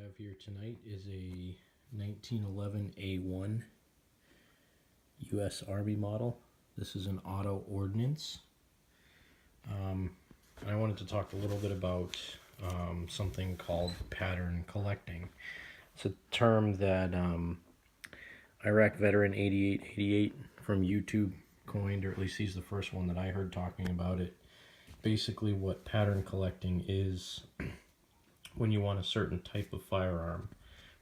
have here tonight is a 1911 A1 U.S. Army model. This is an auto ordnance. And I wanted to talk a little bit about something called pattern collecting. It's a term that Iraq veteran 8888 from YouTube coined, or at least he's the first one that I heard talking about it. Basically what pattern collecting is, when you want a certain type of firearm,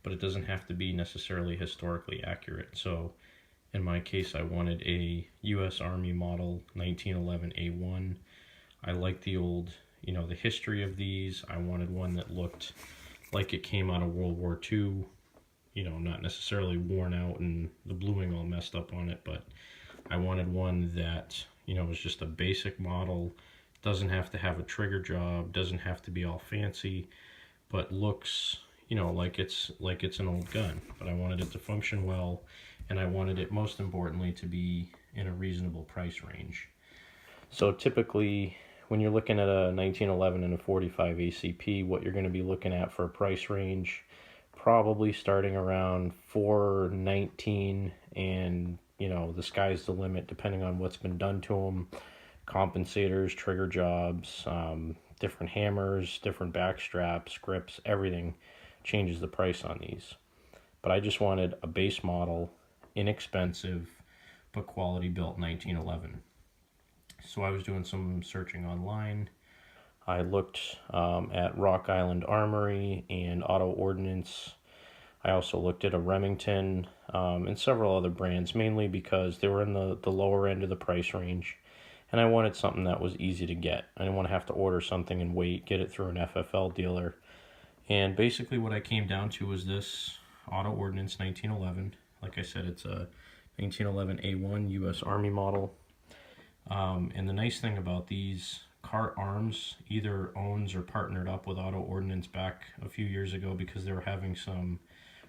but it doesn't have to be necessarily historically accurate. So in my case, I wanted a U.S. Army model 1911 A1. I like the old, the history of these. I wanted one that looked like it came out of World War II, not necessarily worn out and the bluing all messed up on it, but I wanted one that, was just a basic model, doesn't have to have a trigger job, doesn't have to be all fancy, but looks, like it's an old gun. But I wanted it to function well, and I wanted it, most importantly, to be in a reasonable price range. So typically, when you're looking at a 1911 and a 45 ACP, what you're going to be looking at for a price range, probably starting around $419, and the sky's the limit depending on what's been done to them. Compensators, trigger jobs, different hammers, different back straps, grips, everything changes the price on these. But I just wanted a base model, inexpensive, but quality built 1911. So I was doing some searching online. I looked at Rock Island Armory and Auto Ordnance. I also looked at a Remington and several other brands, mainly because they were in the lower end of the price range. And I wanted something that was easy to get. I didn't want to have to order something and wait, get it through an FFL dealer. And basically what I came down to was this Auto Ordnance 1911. Like I said, it's a 1911 A1 U.S. Army model. And the nice thing about these, Cart Arms either owns or partnered up with Auto Ordnance back a few years ago because they were having some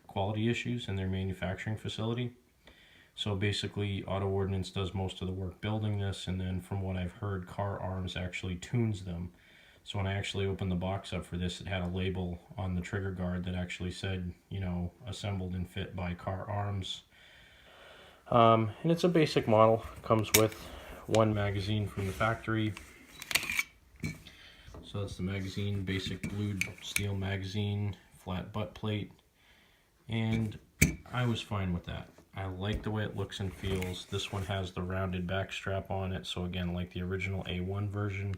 quality issues in their manufacturing facility. So basically, Auto Ordnance does most of the work building this, and then from what I've heard, Cart Arms actually tunes them. So when I actually opened the box up for this, it had a label on the trigger guard that actually said, assembled and fit by Cart Arms. And it's a basic model. Comes with one magazine from the factory. So that's the magazine, basic blued steel magazine, flat butt plate, and I was fine with that. I like the way it looks and feels. This one has the rounded back strap on it, so again, like the original A1 version,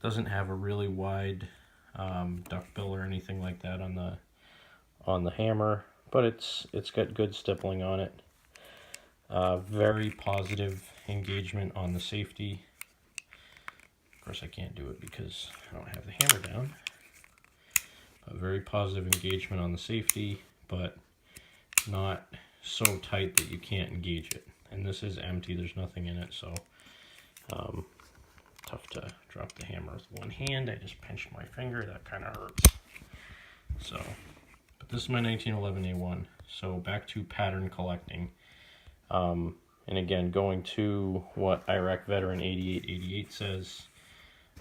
doesn't have a really wide duckbill or anything like that on the hammer, but it's got good stippling on it. Very positive engagement on the safety. Of course, I can't do it because I don't have the hammer down. A very positive engagement on the safety, but not so tight that you can't engage it. And this is empty, there's nothing in it, so tough to drop the hammer with one hand. I just pinched my finger, that kind of hurts. So, but this is my 1911 A1. So back to pattern collecting. And again, going to what Iraq veteran 8888 says,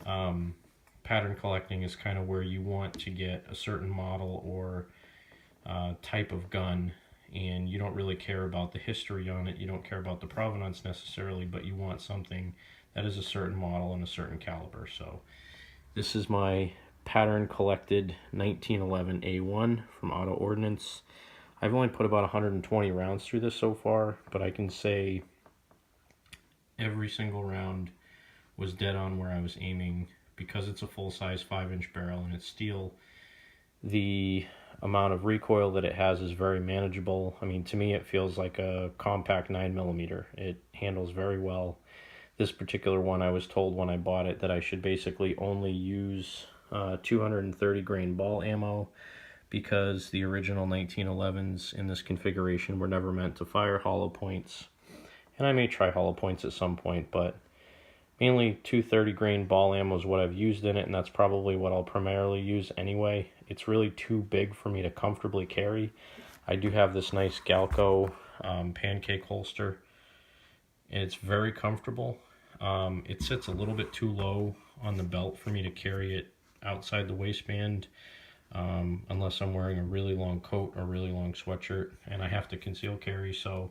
pattern collecting is kind of where you want to get a certain model or type of gun, and you don't really care about the history on it, you don't care about the provenance necessarily, but you want something that is a certain model and a certain caliber. So this is my pattern collected 1911 A1 from Auto Ordnance. I've only put about 120 rounds through this so far, but I can say every single round was dead on where I was aiming. Because it's a full-size 5-inch barrel and it's steel, the amount of recoil that it has is very manageable. I mean, to me, it feels like a compact 9mm. It handles very well. This particular one, I was told when I bought it that I should basically only use 230 grain ball ammo, because the original 1911s in this configuration were never meant to fire hollow points. And I may try hollow points at some point, but mainly 230 grain ball ammo is what I've used in it, and that's probably what I'll primarily use anyway. It's really too big for me to comfortably carry. I do have this nice Galco pancake holster, and it's very comfortable. It sits a little bit too low on the belt for me to carry it outside the waistband. unless I'm wearing a really long coat or really long sweatshirt, and I have to conceal carry. So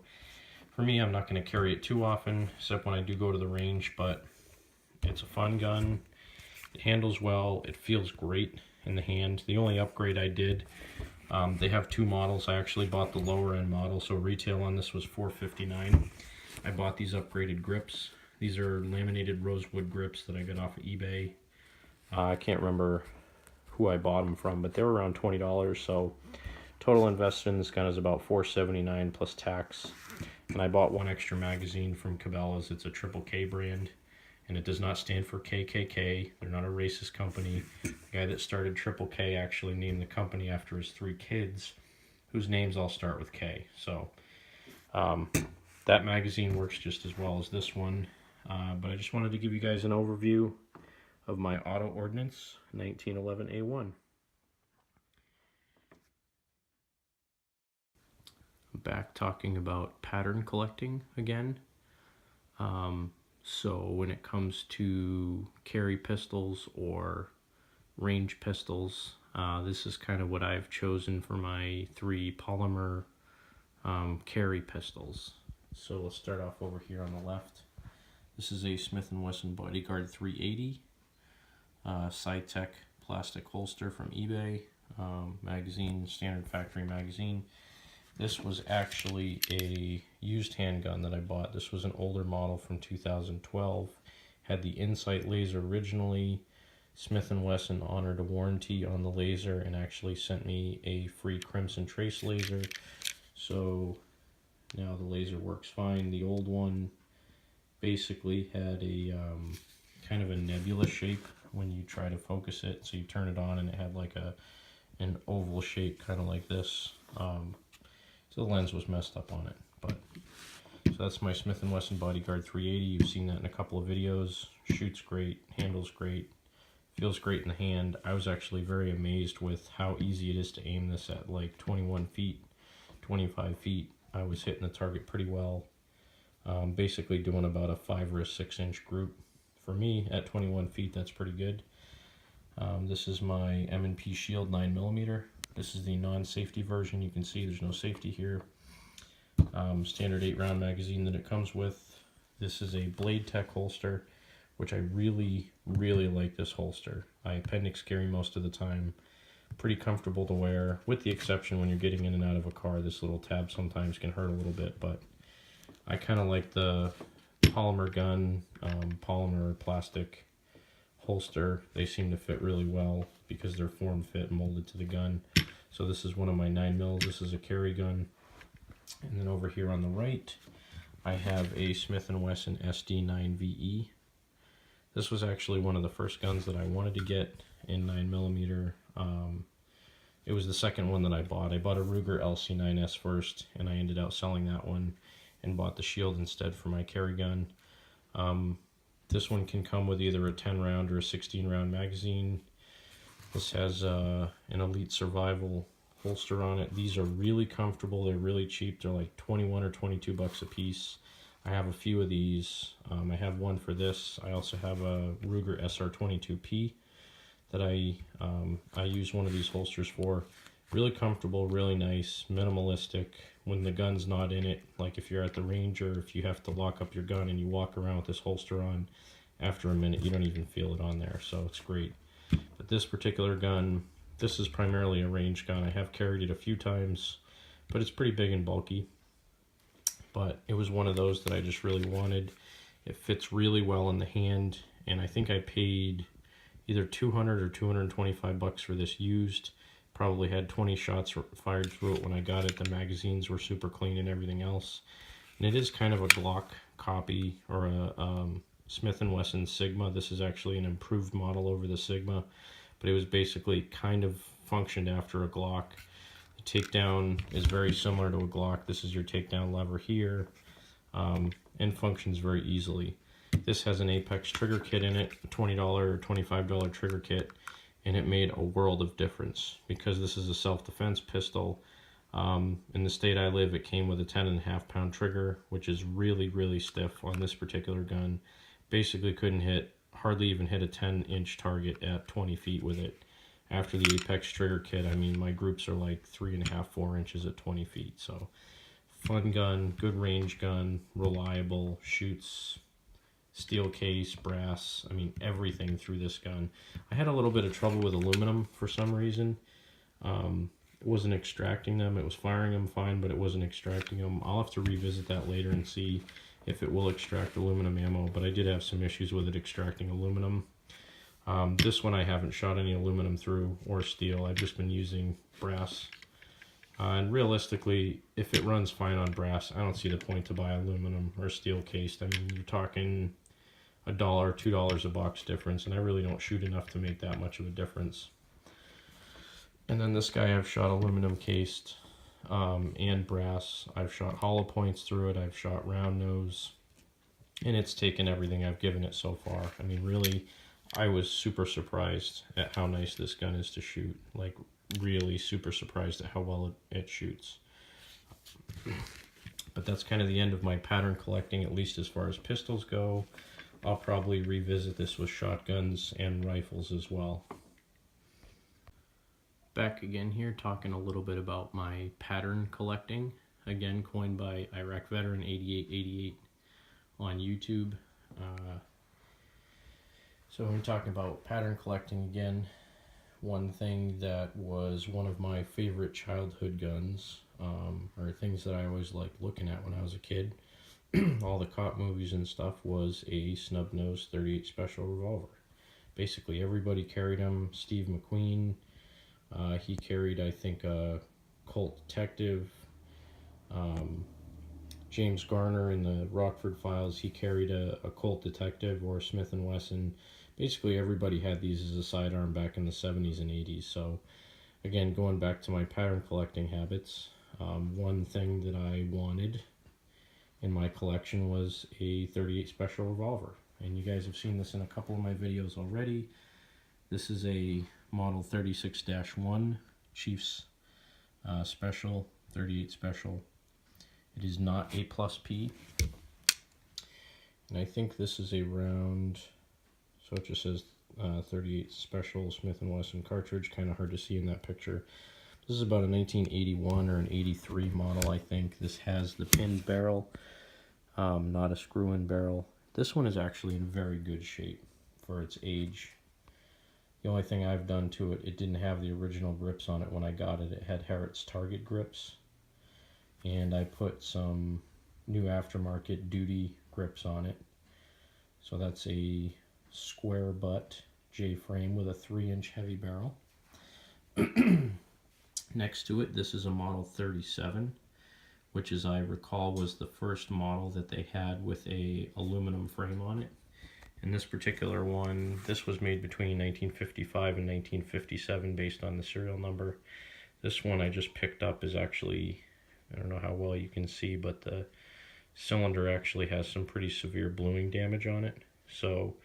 for me, I'm not going to carry it too often, except when I do go to the range, but it's a fun gun. It handles well. It feels great in the hand. The only upgrade I did, they have two models. I actually bought the lower end model, so retail on this was $4.59. I bought these upgraded grips. These are laminated rosewood grips that I got off of eBay. I can't remember who I bought them from, but they were around $20. So total investment in this gun is about $4.79 plus tax. And I bought one extra magazine from Cabela's. It's a Triple K brand, and it does not stand for KKK. They're not a racist company. The guy that started Triple K actually named the company after his 3 kids, whose names all start with K. So that magazine works just as well as this one. But I just wanted to give you guys an overview of my Auto Ordnance 1911 A1. I'm back talking about pattern collecting again. So when it comes to carry pistols or range pistols, this is kind of what I've chosen for my 3 polymer carry pistols. So let's start off over here on the left. This is a Smith & Wesson Bodyguard 380 SciTech plastic holster from eBay. Magazine, standard factory magazine. This was actually a used handgun that I bought. This was an older model from 2012. Had the Insight laser originally. Smith & Wesson honored a warranty on the laser and actually sent me a free Crimson Trace laser. So now the laser works fine. The old one basically had a kind of a nebula shape when you try to focus it. So you turn it on and it had like an oval shape, kind of like this. So the lens was messed up on it. But so that's my Smith & Wesson Bodyguard 380. You've seen that in a couple of videos. Shoots great, handles great, feels great in the hand. I was actually very amazed with how easy it is to aim this at like 21 feet, 25 feet. I was hitting the target pretty well. Basically doing about a 5 or a 6 inch group. For me, at 21 feet, that's pretty good. This is my M&P Shield 9mm. This is the non-safety version. You can see there's no safety here. Standard 8-round magazine that it comes with. This is a Blade Tech holster, which I really, really like this holster. I appendix carry most of the time. Pretty comfortable to wear, with the exception when you're getting in and out of a car. This little tab sometimes can hurt a little bit, but I kind of like the polymer gun, polymer plastic holster. They seem to fit really well because they're form fit and molded to the gun. So this is one of my 9mm. This is a carry gun. And then over here on the right, I have a Smith & Wesson SD9VE. This was actually one of the first guns that I wanted to get in 9mm. It was the second one that I bought. I bought a Ruger LC9S first, and I ended up selling that one and bought the Shield instead for my carry gun. This one can come with either a 10-round or a 16-round magazine. This has an Elite Survival holster on it. These are really comfortable. They're really cheap. They're like 21 or 22 bucks a piece. I have a few of these. I have one for this. I also have a Ruger SR22P that I use one of these holsters for. Really comfortable, really nice, minimalistic. When the gun's not in it, like if you're at the range or if you have to lock up your gun and you walk around with this holster on, after a minute you don't even feel it on there, so it's great. But this particular gun, this is primarily a range gun. I have carried it a few times, but it's pretty big and bulky. But it was one of those that I just really wanted. It fits really well in the hand, and I think I paid either 200 or 225 bucks for this used. Probably had 20 shots fired through it when I got it. The magazines were super clean and everything else. And it is kind of a Glock copy, or a Smith & Wesson Sigma. This is actually an improved model over the Sigma, but it was basically kind of functioned after a Glock. The takedown is very similar to a Glock. This is your takedown lever here, and functions very easily. This has an Apex trigger kit in it, a $20 or $25 trigger kit, and it made a world of difference because this is a self-defense pistol. In the state I live, it came with a 10.5 pound trigger, which is really, really stiff on this particular gun. Basically couldn't hardly even hit a 10-inch target at 20 feet with it. after the Apex trigger kit, I mean, my groups are like 3.5, 4 inches at 20 feet. So fun gun, good range gun, reliable, shoots steel case, brass, I mean everything through this gun. I had a little bit of trouble with aluminum for some reason. It wasn't extracting them. It was firing them fine, but it wasn't extracting them. I'll have to revisit that later and see if it will extract aluminum ammo, but I did have some issues with it extracting aluminum. This one I haven't shot any aluminum through or steel. I've just been using brass. And realistically, if it runs fine on brass, I don't see the point to buy aluminum or steel cased. I mean, you're talking $1, $2 a box difference, and I really don't shoot enough to make that much of a difference. And then this guy I've shot aluminum cased and brass. I've shot hollow points through it. I've shot round nose, and it's taken everything I've given it so far. I mean, really, I was super surprised at how nice this gun is to shoot. Like, really super surprised at how well it shoots. But that's kind of the end of my pattern collecting, at least as far as pistols go. I'll probably revisit this with shotguns and rifles as well. Back again here, talking a little bit about my pattern collecting. Again, coined by Iraq Veteran 8888 on YouTube. So when we're talking about pattern collecting again, one thing that was one of my favorite childhood guns, or things that I always liked looking at when I was a kid, all the cop movies and stuff, was a snub-nosed 38 Special revolver. Basically everybody carried them. Steve McQueen, he carried, I think, a Colt Detective. James Garner in the Rockford Files, he carried a Colt Detective or Smith & Wesson. Basically everybody had these as a sidearm back in the 70s and 80s. So again, going back to my pattern collecting habits, one thing that I wanted in my collection was a 38 Special revolver. And you guys have seen this in a couple of my videos already. This is a model 36-1 Chiefs Special, 38 Special. It is not A plus P. And I think this is a round, so it just says 38 Special Smith & Wesson cartridge. Kind of hard to see in that picture. This is about a 1981 or an 83 model, I think. This has the pinned barrel, not a screw-in barrel. This one is actually in very good shape for its age. The only thing I've done to it, it didn't have the original grips on it when I got it. It had Harrott's Target grips. And I put some new aftermarket duty grips on it. So that's a square butt J-frame with a 3-inch heavy barrel. Next to it, this is a model 37, which, as I recall, was the first model that they had with a aluminum frame on it. And this particular one, this was made between 1955 and 1957 based on the serial number. This one I just picked up is actually, I don't know how well you can see, but the cylinder actually has some pretty severe bluing damage on it. So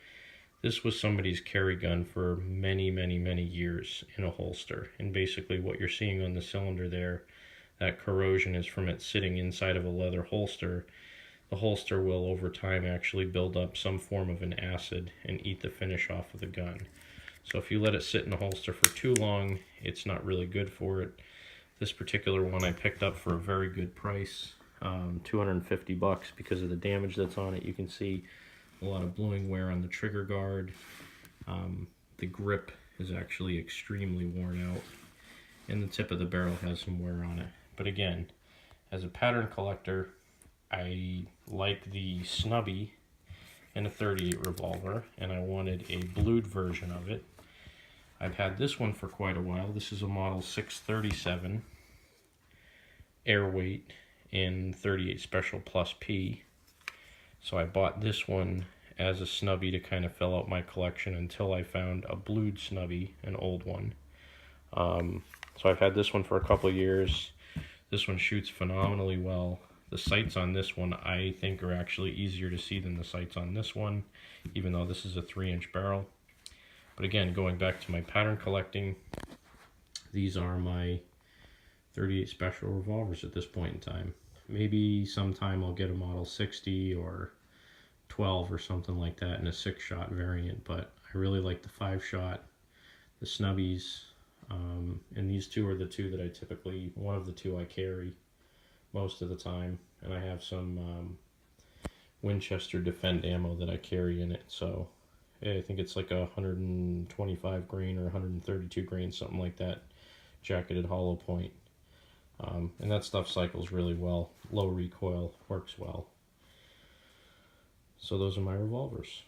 this was somebody's carry gun for many, many, many years in a holster. And basically what you're seeing on the cylinder there, that corrosion is from it sitting inside of a leather holster. The holster will over time actually build up some form of an acid and eat the finish off of the gun. So if you let it sit in the holster for too long, it's not really good for it. This particular one I picked up for a very good price, $250 because of the damage that's on it. You can see a lot of bluing wear on the trigger guard. The grip is actually extremely worn out, and the tip of the barrel has some wear on it. But again, as a pattern collector, I like the snubby in a 38 revolver, and I wanted a blued version of it. I've had this one for quite a while. This is a model 637 airweight in 38 Special plus P. So I bought this one as a snubby to kind of fill out my collection until I found a blued snubby, an old one. So I've had this one for a couple of years. This one shoots phenomenally well. The sights on this one I think are actually easier to see than the sights on this one, even though this is a 3-inch barrel. But again, going back to my pattern collecting, these are my 38 Special revolvers at this point in time. Maybe sometime I'll get a model 60 or 12 or something like that in a 6-shot variant, but I really like the 5-shot, the snubbies. And these two are the two that I typically, one of the two I carry most of the time. And I have some Winchester Defend ammo that I carry in it. So I think it's like a 125 grain or 132 grain, something like that, jacketed hollow point. And that stuff cycles really well. Low recoil, works well. So those are my revolvers.